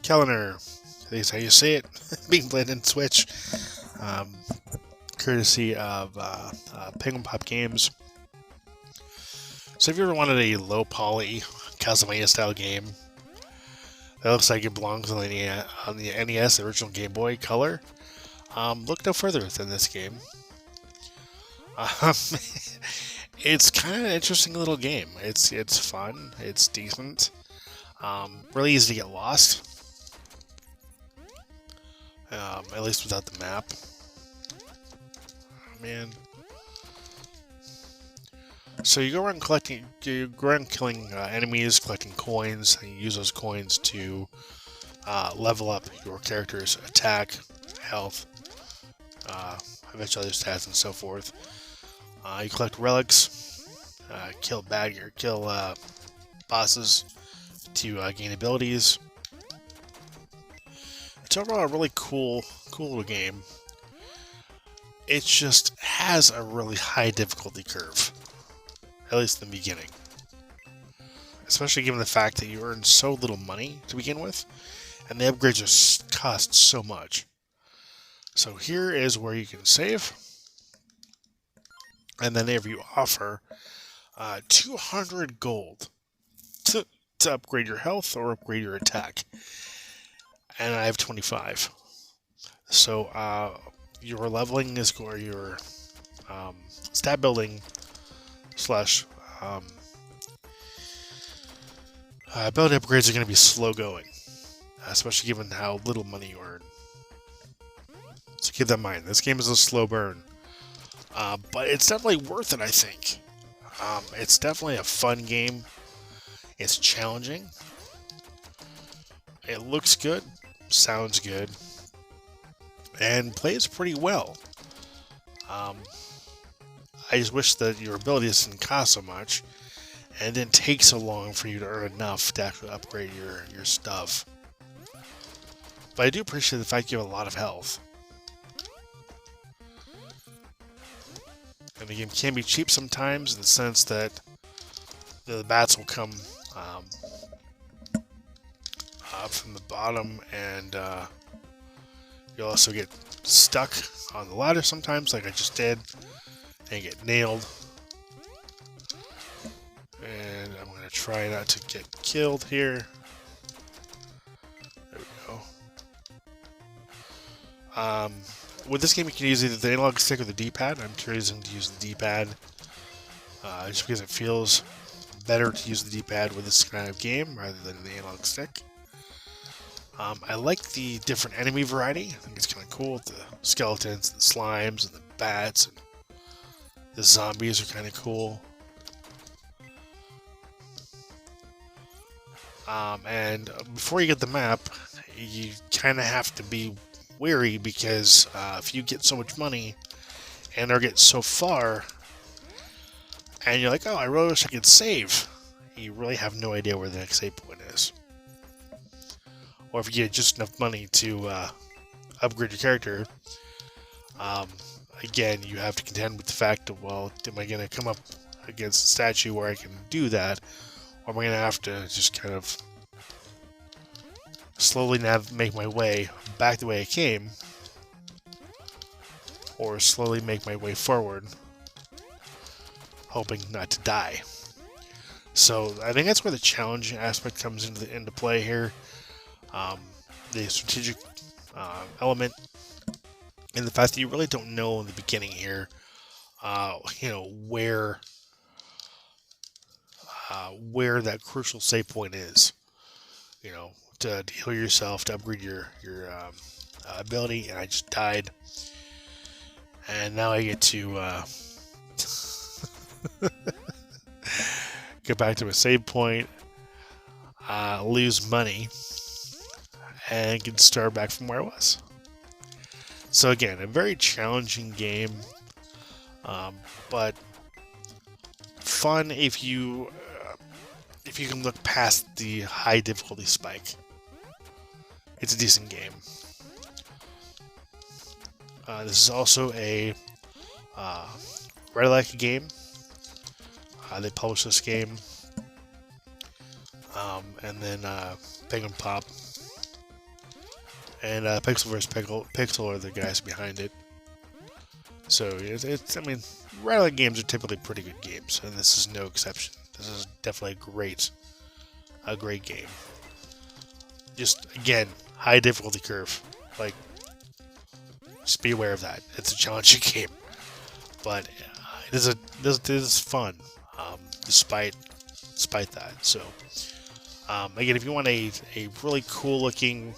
Kalinur. At least how you say it. Being played in Switch. Um, Courtesy of Penguin Pop Games. So if you ever wanted a low poly Castlevania style game that looks like it belongs on the NES, the original Game Boy Color, look no further than this game. Um, it's kind of an interesting little game. It's fun. It's decent. Really easy to get lost. At least without the map. Man. So you go around killing enemies, collecting coins, and you use those coins to level up your character's attack, health, eventually other stats, and so forth. You collect relics, kill bosses to gain abilities. It's overall a really cool little game. It just has a really high difficulty curve, at least in the beginning. Especially given the fact that you earn so little money to begin with, and the upgrades just cost so much. So here is where you can save, and then if you offer 200 gold to upgrade your health or upgrade your attack, and I have 25. So your leveling is going, your stat building slash ability upgrades are going to be slow going, especially given how little money you earn. So keep that in mind. This game is a slow burn, but it's definitely worth it, I think. It's definitely a fun game. It's challenging. It looks good, sounds good, and plays pretty well. I just wish that your abilities didn't cost so much, and it didn't take so long for you to earn enough to actually upgrade your stuff. But I do appreciate the fact you have a lot of health. And the game can be cheap sometimes in the sense that the bats will come up from the bottom, and you'll also get stuck on the ladder sometimes, like I just did, and get nailed. And I'm going to try not to get killed here. There we go. With this game, you can use either the analog stick or the D-pad. I'm choosing to use the D-pad just because it feels better to use the D-pad with this kind of game rather than the analog stick. I like the different enemy variety. I think it's kind of cool. The skeletons, the slimes, and the bats, and the zombies are kind of cool. And before you get the map, you kind of have to be wary because if you get so much money and or get so far, and you're like, oh, I really wish I could save, you really have no idea where the next save point is. Or if you get just enough money to upgrade your character, again, you have to contend with the fact of, well, am I going to come up against a statue where I can do that, or am I going to have to just kind of slowly make my way back the way I came, or slowly make my way forward, hoping not to die. So I think that's where the challenging aspect comes into play here. The strategic element, and the fact that you really don't know in the beginning here, where that crucial save point is. To heal yourself, to upgrade your ability, and I just died. And now I get to get back to a save point, lose money, and can start back from where I was. So again, a very challenging game, but fun if you can look past the high difficulty spike. It's a decent game. This is also a Red game. They published this game, and then Penguin Pop and Pixel vs. Pixel are the guys behind it. So it's I mean, Rattle games are typically pretty good games, and this is no exception. This is definitely a great game. Just again, high difficulty curve. Like, just be aware of that. It's a challenging game, but it is fun, despite that. So again, if you want a really cool looking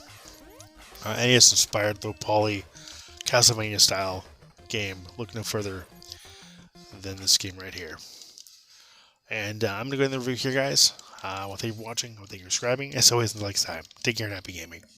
NES inspired low poly Castlevania style game, look no further than this game right here. And I'm going to go in the review here, guys. Well, thank you for watching. Well, thank you for subscribing. As always, until next time, take care and happy gaming.